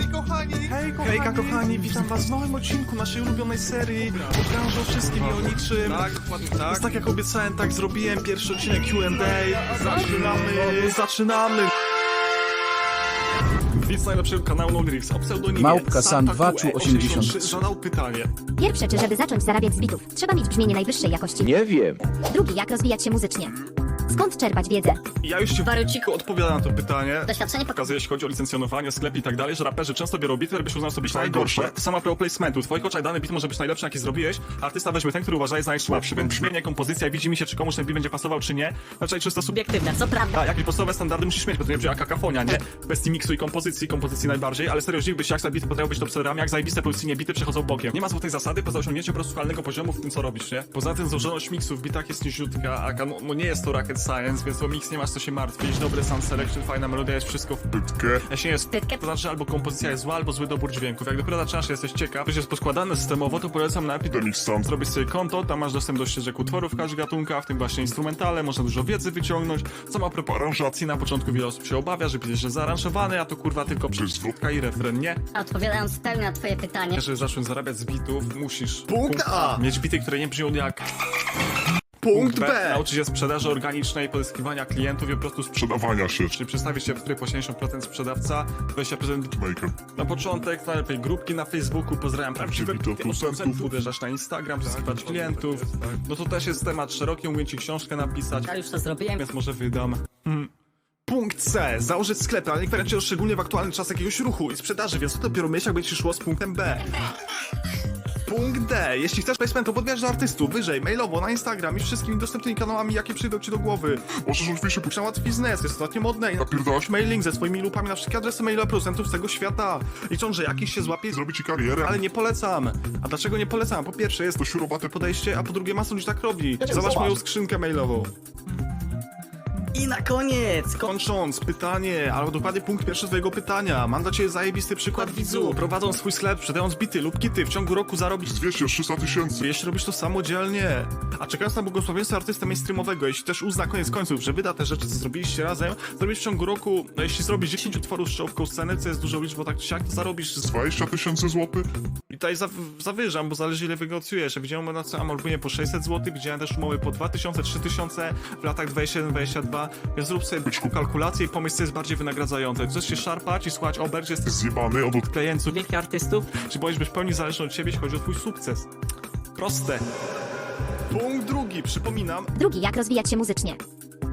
Hej kochani! Hejka kochani, witam was w nowym odcinku naszej ulubionej serii o branży, o wszystkim i o niczym. Tak, dokładnie tak. Więc tak jak obiecałem, tak zrobiłem, pierwszy odcinek Q&A. Zaczynamy! Widz najlepszego kanału Nogriffs o pseudonimie Małpka San Santa 283 zadał pytanie. Pierwsze, czy żeby zacząć zarabiać z bitów, trzeba mieć brzmienie najwyższej jakości. Nie wiem. Drugi, jak rozwijać się muzycznie. Skąd czerpać wiedzę? Ja już ci Waruciku. odpowiadam na to pytanie. Doświadczenie Pokazuje, jeśli chodzi o licencjonowanie, sklep i tak dalej, że raperzy często biorą bity, które byś uznał sobie najgorsze. To sama pro placementu. W twoich oczach dany bit może być najlepszy, jaki zrobiłeś, a artysta weźmie ten, który uważa jest najsłabszy. Więc brzmienie, kompozycja, widzi mi się, czy komuś ten bit będzie pasował, czy nie. Znaczy, czysto subiektywne, co prawda. A jakieś podstawowe standardy musisz mieć, bo to nie będzie jaka kakofonia, nie? Kwestii miksu i kompozycji najbardziej, ale serio, dziwby się, jak sobie bity potrafią być topsellerami, jak zajebiste produkcyjnie bity przechodzą bokiem. Nie ma złotej zasady, poza osiągnięciem po prostu skalnego poziomu w tym, co robisz, nie? Poza tym złożoność miksu w bitach jest niziutka, a no nie jest to rocket science, więc o mix nie masz co się martwić. Dobry sound selection, fajna melodia, jest wszystko w pytkę. Jeśli jest Pytkę. to znaczy albo kompozycja jest zła, albo zły dobór dźwięków. Jak dopiero zaczynasz, jesteś ciekaw, że jest poskładane systemowo, to polecam na Epidemic Sound. Zrobić sobie konto, tam masz dostęp do ścieżek utworów każdego gatunka, w tym właśnie instrumentale, można dużo wiedzy wyciągnąć. Sama propos aranżacji, na początku wiele osób się obawia, że jest zaaranżowany, a to kurwa tylko przez zwrotka i refren, nie? A odpowiadając w pełni na twoje pytanie, Żeby zacząć zarabiać z bitów, musisz Punkt A. mieć bity, które nie brzmią jak Punkt B. nauczyć się sprzedaży organicznej, pozyskiwania klientów i po prostu Sprzedawania się. Czyli przedstawić się w której po 70% sprzedawca, 20% Maker. na początek, najlepiej grupki na Facebooku, pozdrawiam prawdziwe Bity od producentów. uderzasz na Instagram, zyskiwać klientów. No to też jest temat szeroki, umiem ci książkę napisać, ja już to zrobiłem. więc może wydam. Punkt C. Założyć sklep, ale nie gwarantuję szczególnie w aktualny czas jakiegoś ruchu i sprzedaży, więc to dopiero myśl, jak będzie szło z punktem B. Punkt D. Jeśli chcesz placement, to podbierz do artystów wyżej, mailowo, na Instagram i wszystkimi dostępnymi kanałami, jakie przyjdą ci do głowy. Możesz oczywiście Puść na łatwy biznes, jest ostatnio modne i napierdalać, mailing ze swoimi lupami na wszystkie adresy mailowe producentów z tego świata. Liczą, że jakiś się złapie i zrobić ci karierę. ale nie polecam. A dlaczego nie polecam? Po pierwsze jest to siurowate podejście, a po drugie masa ludzi tak robi. Zobacz moją skrzynkę mailową. I na koniec! Kończąc, pytanie, albo dokładnie punkt pierwszy twojego pytania. Mam dla ciebie zajebisty przykład widzu. Prowadząc swój sklep, sprzedając bity lub kity, w ciągu roku zarobić 200-300 tysięcy. jeśli robisz to samodzielnie. A czekając na błogosławieństwo artysty mainstreamowego, jeśli też uzna koniec końców, że wyda te rzeczy, co zrobiliście razem, zrobisz w ciągu roku, no jeśli zrobisz 10 utworów z czołówką sceny, co jest dużą liczbą, tak czy siak, to zarobisz 20 tysięcy złotych. I tutaj zawyżam, bo zależy ile wynegocjujesz. Ja widziałem na albumie po 600 zł, widziałem też umowy po 2000, 3000 w latach 21-22, więc zrób sobie kalkulację i pomyśl, co jest bardziej wynagradzające. Chcesz się szarpać i słuchać oberg, że jesteś Zjebany od klienców, Wielkich artystów. czy boisz być w pełni zależny od ciebie, jeśli chodzi o twój sukces. Proste. Punkt drugi, przypominam. Drugi, jak rozwijać się muzycznie.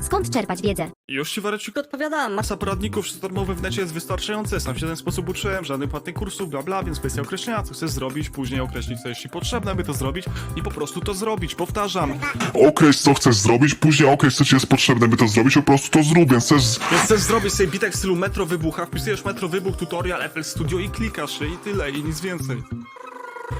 Skąd czerpać wiedzę? Już ci Wareciuk Odpowiadam. masa poradników darmowych w necie jest wystarczające. Sam się w ten sposób uczyłem, żadnych płatnych kursów, bla bla, więc kwestia określenia, co chcesz zrobić, później określić, co jest ci potrzebne, by to zrobić i po prostu to zrobić. Powtarzam. określ, co chcesz zrobić, później określ, co ci jest potrzebne, by to zrobić, po prostu to zrób, więc też Więc chcesz zrobić sobie bitek w stylu Metro Wybucha, wpisujesz Metro Wybuch, tutorial, FL Studio i klikasz i tyle, i nic więcej.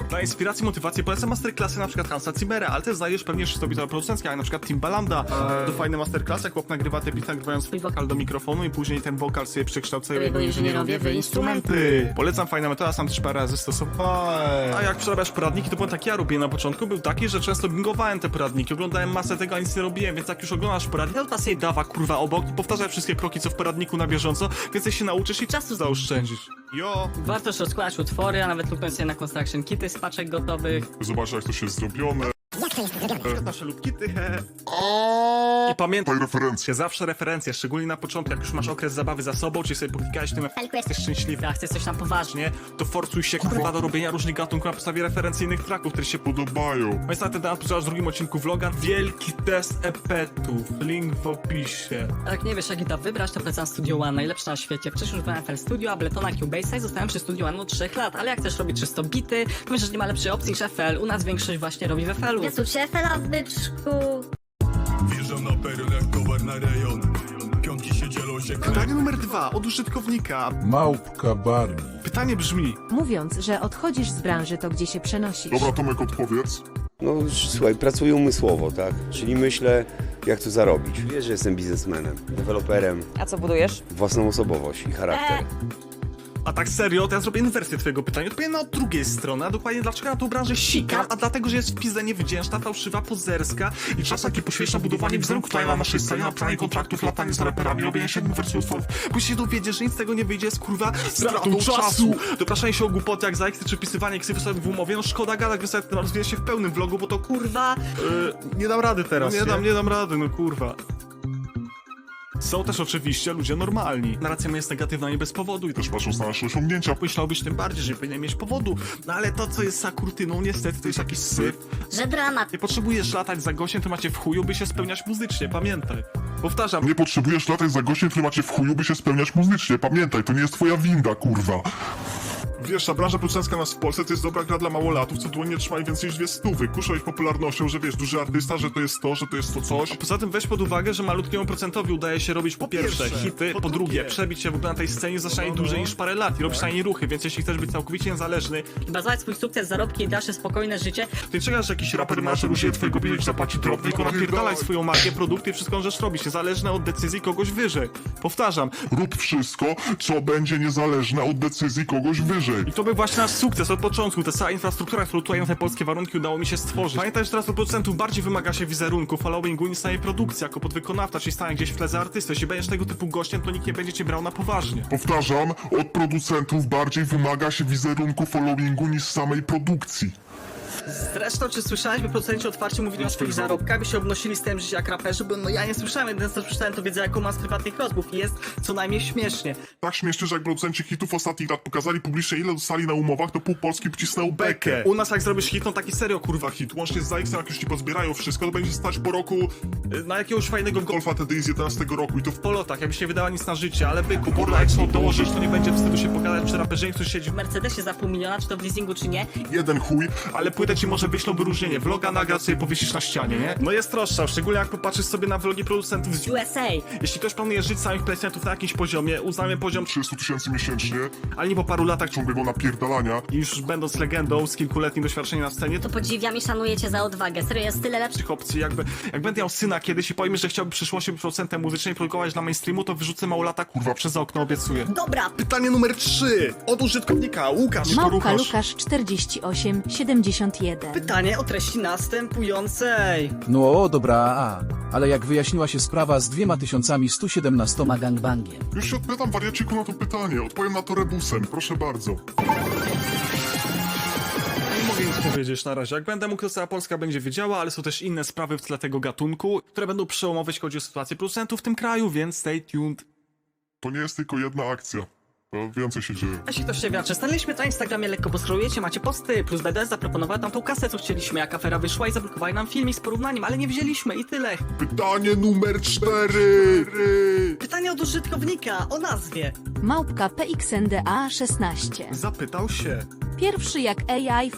Dla inspiracji, motywacji polecam masterclassy na przykład Hansa Zimmera, ale też znajdziesz pewnie szybko producenckie, jak na przykład Timbalanda. To fajne masterclassy, jak chłop nagrywa te bity, nagrywając swój wokal do mikrofonu i później ten wokal sobie przekształcają jego inżynierowie w instrumenty. Polecam, fajna metoda, sam też parę razy stosowałem. A jak przerabiasz poradniki, to błąd taki ja robiłem na początku, był taki, że często bingowałem te poradniki, oglądałem masę tego, a nic nie robiłem, więc jak już oglądasz poradnik, to ta sobie dawa kurwa obok i powtarzaj wszystkie kroki, co w poradniku na bieżąco, więcej się nauczysz i czasu zaoszczędzisz. Jo! Warto też rozkładać utwory, a nawet lubię sobie na construction kity z paczek gotowych. zobacz, jak to się jest zrobione. Nasze lubki tyche. I pamiętaj, Daj referencję. zawsze referencje, szczególnie na początku, jak już masz okres zabawy za sobą, czy sobie poklikałeś w tym FL-ku, jesteś szczęśliwy, Ja chcę coś na poważnie. nie? To forsuj się kurwa do robienia różnych gatunków na podstawie referencyjnych tracków, które się Podobają. Więc na ten temat posłuchasz w drugim odcinku vloga. Wielki test epetów. Link w opisie. A jak nie wiesz, jak gita wybrać, to polecam Studio One, najlepsze na świecie. Wcześniej używałem FL Studio, Abletona, Cubase'a i zostałem przy Studio One od 3 lat. Ale jak chcesz robić czysto bity, to myślę, że nie ma lepszej opcji niż FL. U nas większość właśnie robi w FL-u. Ja słyszę Fela w byczku. Wjeżdżam na peron jak kowar na rejon. Piątki się dzielą się Pytanie numer 2 od użytkownika. Małpka Barney. Pytanie brzmi: Mówiąc, że odchodzisz z branży, to gdzie się przenosisz? Dobra, Tomek, odpowiedz. No słuchaj, pracuję umysłowo, tak? Czyli myślę, jak to zarobić. Wiesz, że jestem biznesmenem, deweloperem, A co budujesz? własną osobowość i charakter. A tak serio, to ja zrobię inwersję twojego pytania. Odpowiem na od drugiej strony, a dokładnie dlaczego ja tą branżę sikam? A dlatego, że jest w pizdę niewdzięczna, fałszywa, pozerska i czas taki poświęca na budowanie wizerunku tutaj na naszej scenie, napisanie kontraktów, latanie z raperami, robienie 7 wersji utworów. Bo się dowiedzieć, że nic z tego nie wyjdzie, jest kurwa stratą czasu. Dopraszanie się o głupoty jak zajksy, czy wpisywanie ksywy sobie w umowie, no szkoda gadać, wystarczy rozwijać się w pełnym vlogu, bo to kurwa... Nie dam rady teraz, nie dam rady, no kurwa. Są też oczywiście ludzie normalni. Narracja jest negatywna nie bez powodu i też Też patrząc na nasze osiągnięcia, myślałbyś tym bardziej, że nie powinien mieć powodu. No ale to, co jest za kurtyną, niestety to jest jakiś syf. Że dramat. Nie potrzebujesz latać za gościem, to macie w chuju, by się spełniać muzycznie, pamiętaj. Powtarzam, nie potrzebujesz latać za gościem, który macie w chuju, by się spełniać muzycznie. Pamiętaj, to nie jest twoja winda, kurwa. Wiesz, ta branża producencka nas w Polsce to jest dobra gra dla małolatów, co dłonie trzymają więcej niż 200. Kuszą ich popularnością, że wiesz, duży artysta, że to jest to coś. poza tym weź pod uwagę, że malutkiemu procentowi udaje się robić po pierwsze hity, po drugie przebić się w ogóle na tej scenie zaczynają dłużej niż parę lat i robisz tajnie ruchy, więc jeśli chcesz być całkowicie niezależny, I bazować swój sukces, zarobki i dalsze spokojne życie, to nie czekasz, że jakiś raper masz, użyje twojego biletu zapłaci drop, tylko napierdalaj swoją markę, produkty i wszystko możesz robić, niezależne od decyzji kogoś wyżej. Powtarzam, Rób wszystko, co będzie niezależne od decyzji kogoś wyżej. i to był właśnie nasz sukces od początku, ta cała infrastruktura, którą tutaj na te polskie warunki udało mi się stworzyć. Pamiętaj, że teraz od producentów bardziej wymaga się wizerunku, followingu niż samej produkcji, jako podwykonawca, czyli stanie gdzieś w tle za artystą. Jeśli będziesz tego typu gościem, to nikt nie będzie cię brał na poważnie. Powtarzam, od producentów bardziej wymaga się wizerunku, followingu niż samej produkcji. Zresztą, czy słyszałeś, by producenci otwarcie mówili o swoich zarobkach, by się obnosili z tym życia jak raperzy, bo no ja nie słyszałem, jedyne co słyszałem to wiedzę, jaką mam z prywatnych rozmów i jest co najmniej śmiesznie. Tak śmiesznie, że jak producenci hitów ostatnich lat pokazali publicznie, ile dostali na umowach, to pół Polski wcisnął bekę. U nas jak zrobisz hit, no taki serio kurwa hit, łącznie z Zajksem, jak już ci pozbierają wszystko, to będzie stać po roku na jakiegoś fajnego golfa TDI z 11 roku i to w polotach, jakbyś nie wydała nic na życie, ale byku, kurwa, jak są dołożyć, to nie będzie wstydu się pogadać przy raperze, który siedzi W Mercedesie za $500 000, czy to w leasingu, czy nie, jeden chuj, ale płytę ci może wyślą wyróżnienie, vloga nagrać sobie powiesisz na ścianie, nie? No jest rozstrzał, szczególnie jak popatrzysz sobie na vlogi producentów z USA. Jeśli ktoś planuje żyć samych placentów na jakimś poziomie, uznajmy poziom 300 000 miesięcznie, ale nie po paru latach ciągłego napierdalania. i już będąc legendą z kilkuletnim doświadczeniem na scenie, to To podziwiam i szanuję cię za odwagę. Serio, jest tyle lepszych. tych opcji jak będę miał syna kiedyś i powiem, że chciałby w przyszłości być producentem muzycznym i produkować dla mainstreamu, to wyrzucę małolata kurwa przez okno, obiecuję. Dobra, Pytanie numer 3 od użytkownika Łukasz Małpka Koruchasz. Lukasz 4871. Pytanie o treści następującej. No dobra, ale jak wyjaśniła się sprawa z 2117 gangbangiem. Już się odpowiadam, wariaciku, na to pytanie. Odpowiem na to rebusem, proszę bardzo. Nie mogę nic powiedzieć na razie. Jak będę mógł, to cała Polska będzie wiedziała, ale są też inne sprawy w tle tego gatunku, które będą przełomowe, jeśli chodzi o sytuację producentów w tym kraju, więc stay tuned. To nie jest tylko jedna akcja. To więcej się dzieje. Jeśli ktoś się wiaczy, stanęliśmy na Instagramie, lekko poskrolujecie, macie posty, plus BDS zaproponowała tam tą kasę, co chcieliśmy, jak afera wyszła i zablokowali nam filmik z porównaniem, ale nie wzięliśmy i tyle. Pytanie numer 4. Pytanie od użytkownika o nazwie. Małpka PXNDA 16. Zapytał się. Pierwszy jak AI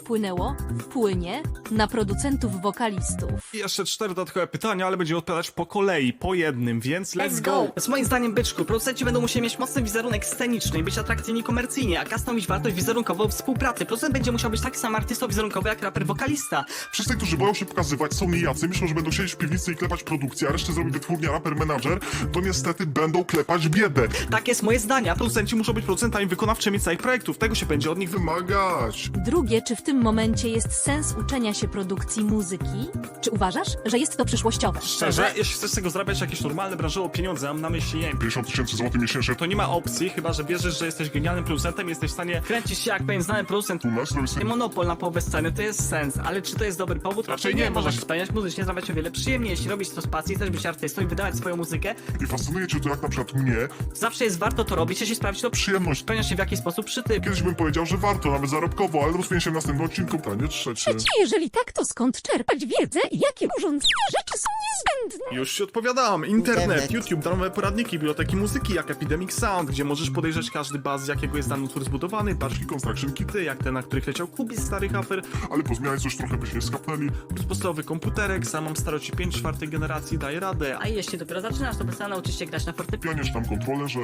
wpłynie na producentów wokalistów. I jeszcze 4 dodatkowe pytania, ale będziemy odpowiadać po kolei, po jednym, więc let's go! Z moim zdaniem, byczku, producenci będą musieli mieć mocny wizerunek sceniczny i być atrakcyjni komercyjnie, a custom mieć wartość wizerunkową współpracy. Producent będzie musiał być taki sam artystą wizerunkowy jak raper wokalista. Wszyscy, którzy boją się pokazywać, są nijacy, myślą, że będą siedzieć w piwnicy i klepać produkcję, a resztę zrobi wytwórnia, raper, menadżer, to niestety będą klepać biedę. Tak jest moje zdania. Producenci muszą być producentami wykonawczymi całych projektów, tego się będzie od nich Wymagać. Drugie, czy w tym momencie jest sens uczenia się produkcji muzyki? Czy uważasz, że jest to przyszłościowe? Szczerze, jeśli chcesz z tego zarabiać jakieś normalne branżowo pieniądze, mam na myśli, nie wiem, 50 000 złotych miesięcznie, to nie ma opcji, chyba że wierzysz, że jesteś genialnym producentem i jesteś w stanie Kręcisz się jak pewien znany producent. tu nas robi sobie... Monopol na połowę sceny to jest sens, ale czy to jest dobry powód? Raczej nie. Można się spełniać muzycznie, zarabiać o wiele przyjemniej. Jeśli robisz to z pasji, chcesz być artystą i wydawać swoją muzykę, I fascynuje cię to, jak na przykład mnie, zawsze jest warto to robić, jeśli sprawić to przyjemność. spełnia się w jakiś sposób przy tym. Kiedyś bym powiedział, że warto, nawet zarobkowo, ale rozwinie się w następnym odcinku. Pytanie trzecie. Jeżeli tak, to skąd czerpać wiedzę i jakie urządzenia rzeczy są niezbędne? Już ci odpowiadam. Internet, YouTube, darmowe poradniki, biblioteki muzyki, jak Epidemic Sound, gdzie możesz podejrzeć każdy baz, z jakiego jest dany utwór zbudowany, paczki construction kity, jak te, na których leciał Kubi z starych afer, Ale pozmieniać coś trochę byśmy nie skapnęli. plus podstawowy komputerek, sam mam staroci 5/4 generacji, daje radę. A jeśli dopiero zaczynasz, to trzeba nauczyć się grać na fortepianie. Pianie czy tam kontrolerze.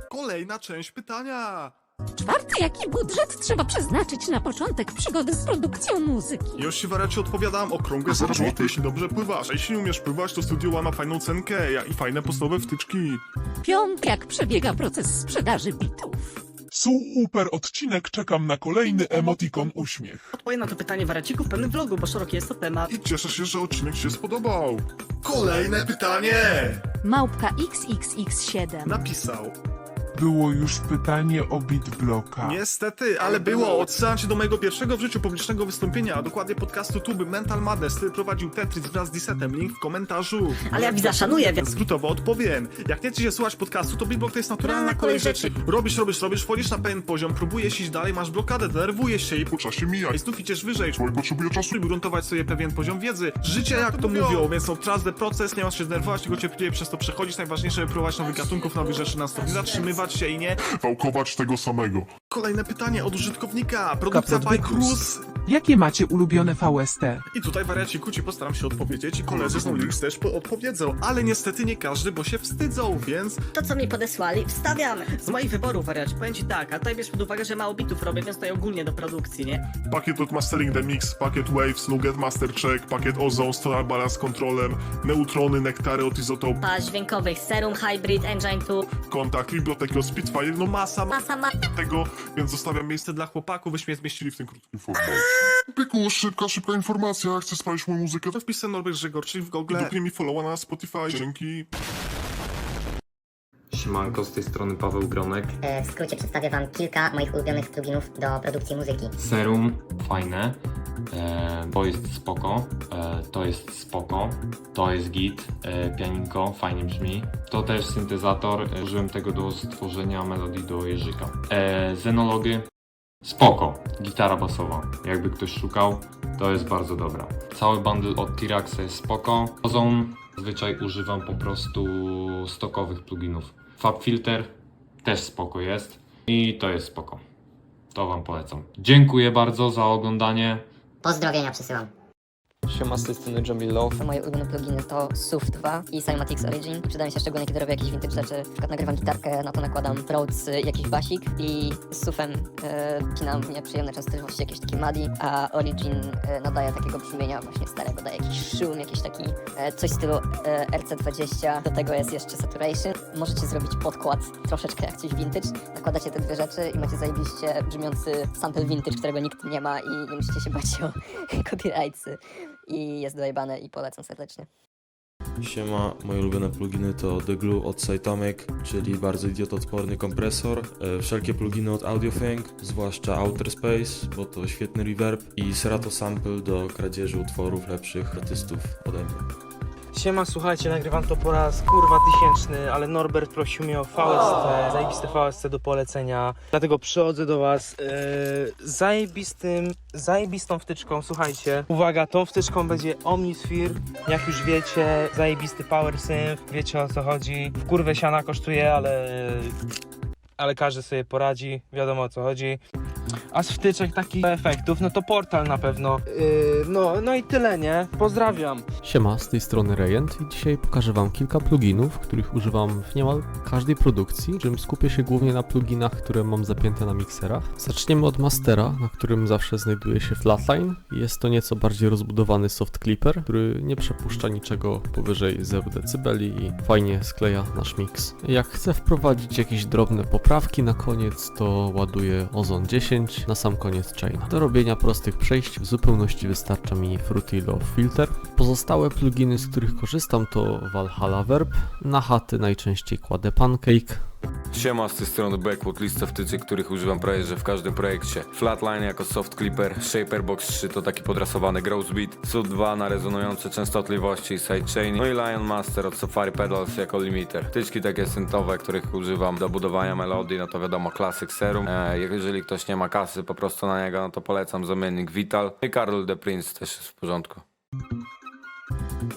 Kolejna część pytania. Czwarty, jaki budżet trzeba przeznaczyć na początek przygody z produkcją muzyki? Już ci wariacie odpowiadam, okrągłe 0 zł, jeśli dobrze pływasz. A jeśli nie umiesz pływać, to Studio One ma fajną cenkę i fajne podstawowe wtyczki. Piąty, jak przebiega proces sprzedaży bitów? Super odcinek, czekam na kolejny emotikon uśmiech. Odpowiem na to pytanie wariaciku w pewnym vlogu, bo szeroki jest to temat. I cieszę się, że odcinek się spodobał. Kolejne pytanie! Małpka XXX7. Napisał. Było już pytanie o BitBlocka. Niestety, ale było. Odsyłam cię do mojego pierwszego w życiu publicznego wystąpienia, a dokładnie podcastu tuby Mental Madness, który prowadził Tetris wraz z Disetem. Link w komentarzu. Ale ja widza szanuję, więc Skrótowo odpowiem. Jak nie chcesz się słuchać podcastu, to BitBlock to jest naturalna Naturalna kolej kolej rzeczy. Robisz, wchodzisz na pewien poziom, próbujesz iść dalej, masz blokadę, denerwujesz się i Po czasie mija. i znów idziesz wyżej. Człowiek potrzebuje czasu. Żeby gruntować sobie pewien poziom wiedzy. Życie jak to mówią, więc trust the proces, nie masz się denerwować, tylko cierpliwie przez to przechodzić. Najważniejsze, by próbować nowych gatunków, nowych rzeczy na stop. Nie zatrzymywać się i nie. Wałkować tego samego. Kolejne pytanie od użytkownika. Produkcja by Cruz. Jakie macie ulubione VST? I tutaj wariaciku ci postaram się odpowiedzieć i koledzy z NoLinks też odpowiedzą, ale niestety nie każdy, bo się wstydzą, więc to co mi podesłali, wstawiamy. Z moich wyborów wariaci, powiem ci tak, a tutaj bierz pod uwagę, że mało bitów robię, więc tutaj ogólnie do produkcji, nie? Pakiet od Mastering the Mix, pakiet Waves, Nugget Master Check, pakiet Ozone, Tonal Balance z kontrolem, neutrony, nektary od Izotope, Pas dźwiękowych, Serum, Hybrid, Engine 2, kontakt, biblioteki od Spitfire, no masa masa tego, więc zostawiam miejsce miejsce dla chłopaków, byśmy je zmieścili w tym krótkim format. Pyku, szybka informacja, chcesz spalić moją muzykę? To wpisem Norbert Grzegorczyk w Google. Dupnij mi followa na Spotify, dzięki. Siemanko, z tej strony Paweł Gronek. W skrócie przedstawię wam kilka moich ulubionych pluginów do produkcji muzyki. Serum, fajne. To jest spoko. To jest spoko. To jest git. Pianinko, fajnie brzmi. To też syntezator. Użyłem tego do stworzenia melodii do Jerzyka. Zenology. Spoko. Gitara basowa. Jakby ktoś szukał, to jest bardzo dobra. Cały bundle od T-Raxa jest spoko. Ozone. Zazwyczaj używam po prostu stokowych pluginów. FabFilter też spoko jest i to jest spoko. To wam polecam. Dziękuję bardzo za oglądanie. Pozdrowienia przesyłam. Siema, z tej strony Jamil Love. Moje ulubione pluginy to SUF 2 i Cymatics Origin. Przydają się szczególnie, kiedy robię jakieś vintage rzeczy. Na przykład nagrywam gitarkę, na to nakładam Rhodes, jakiś basik i z SUFem pinam nieprzyjemne częstotliwości, jakieś takie MADI, a Origin nadaje takiego brzmienia właśnie starego, daje jakiś szum, jakiś taki coś w stylu RC20. Do tego jest jeszcze Saturation. Możecie zrobić podkład troszeczkę jak coś vintage. Nakładacie te dwie rzeczy i macie zajebiście brzmiący sample vintage, którego nikt nie ma i nie musicie się bać o copyrightsy. I jest dojebane i polecam serdecznie. Siema, moje ulubione pluginy to The Glue od Saitamic, czyli bardzo idiotoodporny kompresor, wszelkie pluginy od Audiofang, zwłaszcza Outer Space, bo to świetny reverb i Serato Sample do kradzieży utworów lepszych artystów ode mnie. Siema, słuchajcie, nagrywam to po raz 1000, ale Norbert prosił mnie o VST, zajebiste VST do polecenia, dlatego przychodzę do was zajebistą wtyczką, słuchajcie. Uwaga, tą wtyczką będzie Omnisphere, jak już wiecie, zajebisty power synth, wiecie o co chodzi. Kurwę siana kosztuje, ale każdy sobie poradzi, wiadomo o co chodzi. A z wtyczek takich efektów, no to Portal na pewno. No i tyle, nie? Pozdrawiam. Siema, z tej strony Rejent i dzisiaj pokażę wam kilka pluginów, których używam w niemal każdej produkcji, czym skupię się głównie na pluginach, które mam zapięte na mikserach. Zaczniemy od mastera, na którym zawsze znajduje się Flatline. Jest to nieco bardziej rozbudowany soft clipper, który nie przepuszcza niczego powyżej 0 dB i fajnie skleja nasz mix. Jak chcę wprowadzić jakieś drobne poprawki na koniec, to ładuję Ozone 10, na sam koniec Chaina. Do robienia prostych przejść w zupełności wystarcza mi Fruity Love Filter. Pozostałe pluginy, z których korzystam, to Valhalla Verb, na chaty najczęściej kładę Pancake. Siema, z tej strony Backwood, lista wtyczek, których używam prawie że w każdym projekcie. Flatline jako soft clipper, Shaperbox 3 to taki podrasowany gross beat, SUD 2 na rezonujące częstotliwości i sidechain, no i Lion Master od Safari Pedals jako limiter. Wtyczki takie syntowe, których używam do budowania melodii, no to wiadomo Classic Serum. Jeżeli ktoś nie ma kasy po prostu na niego, no to polecam zamiennik Vital. I Carl the Prince też jest w porządku.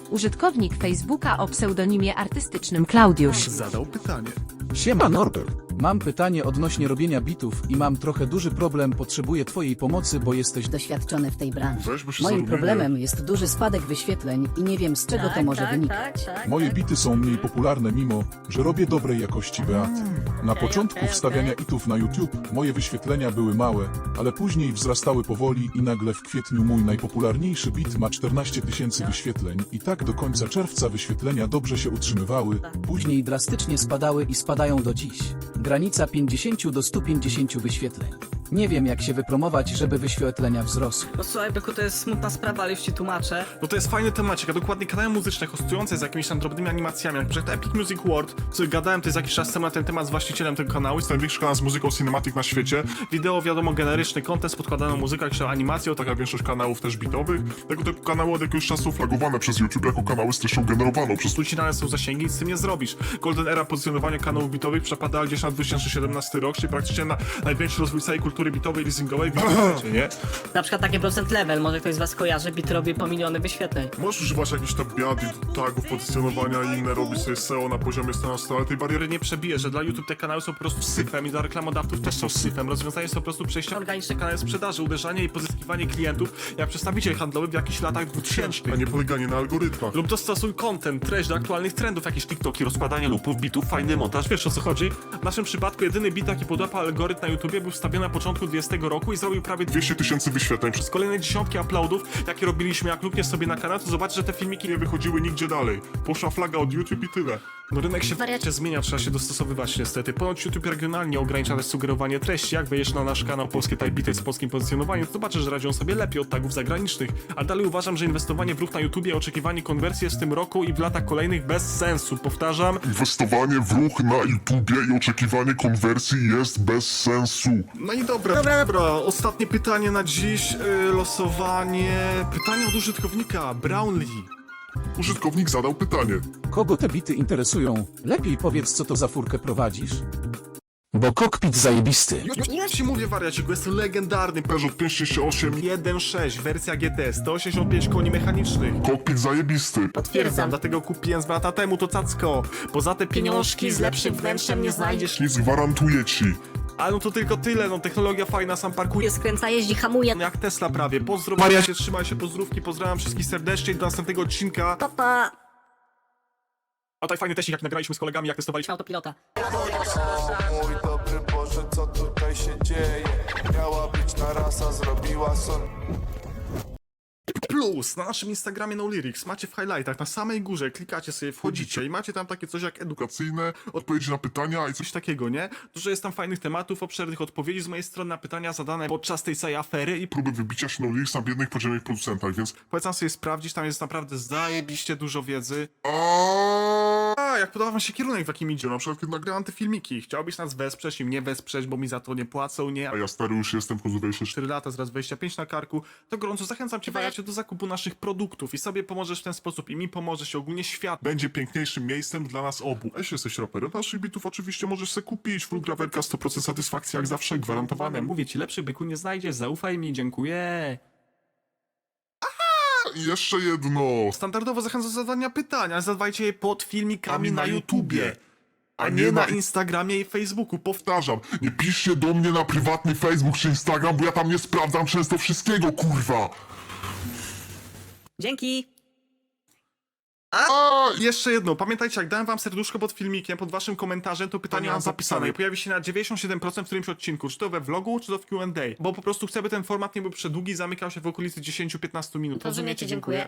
Użytkownik Facebooka o pseudonimie artystycznym Klaudiusz zadał pytanie. Siema Norbert. Mam pytanie odnośnie robienia bitów i mam trochę duży problem, potrzebuję twojej pomocy, bo jesteś Doświadczony w tej branży. Weź, bo się Moim zarobimy. problemem jest duży spadek wyświetleń i nie wiem z czego to może wynikać. Moje bity są mniej popularne, mimo że robię dobrej jakości beaty. Na początku wstawiania itów na YouTube moje wyświetlenia były małe, ale później wzrastały powoli i nagle w kwietniu mój najpopularniejszy bit ma 14 000 wyświetleń i tak do końca czerwca wyświetlenia dobrze się utrzymywały. Później drastycznie spadały i spadają do dziś. Granica 50 do 150 wyświetleń. Nie wiem jak się wypromować, żeby wyświetlenia wzrosły. No słuchaj, byku, to jest smutna sprawa, ale już ci tłumaczę. No to jest fajny temacik, a dokładnie kanały muzyczne hostujące z jakimiś tam drobnymi animacjami, jak przykład Epic Music World, co gadałem to jest jakiś czas temu na ten temat z właścicielem tego kanału. Jest największy kanał z muzyką cinematic na świecie. Wideo, wiadomo, generyczny content z podkładaną muzyką, jak się animacją, tak Taka większość kanałów też bitowych. Tego typu kanały od jakiegoś czasu flagowane przez YouTube jako kanały z treścią generowaną przez ucinane są zasięgi, nic z tym nie zrobisz. Golden era pozycjonowania kanałów bitowych przepadała gdzieś na 2017 rok, czyli praktycznie na największy rozwój całej kultury bitowej, leasingowej w internecie, nie? Na przykład taki procent level, może ktoś z was kojarzy, bit robi po miliony wyświetleń. Możesz używać jakichś tam biady, tagów, pozycjonowania i inne, robić sobie SEO na poziomie 100, ale tej bariery Nie przebije, że dla YouTube te kanały są po prostu syfem i dla reklamodawców też są syfem. Rozwiązanie jest po prostu przejście organiczne kanały sprzedaży, uderzanie i pozyskiwanie klientów jak przedstawiciel handlowy w jakichś latach 2000. a nie poleganie na algorytmach. Lub dostosuj content, treść do aktualnych trendów, jakieś TikToki, rozkładanie lupów, bitów, fajny montaż, wiesz o co chodzi? W naszym przypadku jedyny bit, jaki podłapał algorytm na YouTubie, był wstawiony na początku 20 roku i zrobił prawie 200 000 wyświetleń. przez kolejne dziesiątki uploadów, jakie robiliśmy, jak lukniesz sobie na kanał, to zobaczysz, że te filmiki Nie wychodziły nigdzie dalej. Poszła flaga od YouTube i tyle. No rynek się zmienia, trzeba się dostosowywać niestety. Ponoć YouTube regionalnie ogranicza też sugerowanie treści. Jak wejdziesz na nasz kanał Polskie Typebity z polskim pozycjonowaniem, to zobaczysz, że radzą sobie lepiej od tagów zagranicznych. Ale dalej uważam, że inwestowanie w ruch na YouTubie i oczekiwanie konwersji jest w tym roku i w latach kolejnych bez sensu. Powtarzam. Inwestowanie w ruch na YouTubie i oczekiwanie konwersji jest bez sensu. No i dobra. Ostatnie pytanie na dziś. Losowanie. Pytanie od użytkownika. Brownlee. Użytkownik zadał pytanie. Kogo te bity interesują? Lepiej powiedz co to za furkę prowadzisz. Bo kokpit zajebisty. Ja ci mówię, wariaciku, jest to legendarny Peugeot 538, 1.6, wersja GT, 185 koni mechanicznych. kokpit zajebisty. Potwierdzam, dlatego kupiłem z 2 lata temu to cacko. Poza te pieniążki z lepszym wnętrzem nie znajdziesz. Nic gwarantuję ci. Ale no to tylko tyle, no technologia fajna, sam parkuje. Skręca, jeździ, hamuje. No jak Tesla prawie. Pozdro, wariacie, trzymaj się, pozdrówki, pozdrawiam wszystkich serdecznie i do następnego odcinka. Papa. A tutaj fajny teścik, jak nagraliśmy z kolegami, jak testowaliśmy Autopilota. Mój dobry Boże, co tutaj się dzieje? Miała być na rasa, zrobiła son. Plus, na naszym Instagramie NoLyrics macie w highlightach, na samej górze, klikacie sobie, wchodzicie i macie tam takie coś jak Edukacyjne, odpowiedzi na pytania i coś coś takiego, nie? Dużo jest tam fajnych tematów, obszernych odpowiedzi z mojej strony na pytania zadane podczas tej całej afery i próby wybicia się na biednych podziemnych producentach, więc polecam sobie sprawdzić, tam jest naprawdę zajebiście dużo wiedzy. Jak podoba wam się kierunek, w jakim idzie, na przykład kiedy nagrywam te filmiki, chciałbyś nas wesprzeć i mnie wesprzeć, bo mi za to nie płacą, nie? a ja stary już jestem, pozwolę się 4 lata, zaraz 25 na karku, to gorąco zachęcam cię, wariacie, do zakupu naszych produktów i sobie pomożesz w ten sposób i mi pomożesz i ogólnie świat. będzie piękniejszym miejscem dla nas obu. A jeśli jesteś raperem naszych bitów, oczywiście możesz se kupić. Full grawerka, 100% satysfakcji, jak zawsze, gwarantowane. Mówię ci, lepszy byku nie znajdziesz, zaufaj mi, dziękuję. I jeszcze jedno. Standardowo zachęcam do zadania pytań, ale zadawajcie je pod filmikami na YouTubie, a nie na Instagramie i Facebooku. Powtarzam, nie piszcie do mnie na prywatny Facebook czy Instagram, bo ja tam nie sprawdzam często wszystkiego, kurwa. Dzięki. Jeszcze jedno, pamiętajcie, jak dałem wam serduszko pod filmikiem, pod waszym komentarzem, to pytanie mam zapisane i pojawi się na 97% w którymś odcinku, czy to we vlogu, czy to w Q&A, bo po prostu chcę, by ten format nie był przedługi, zamykał się w okolicy 10-15 minut. Rozumiecie, dziękuję.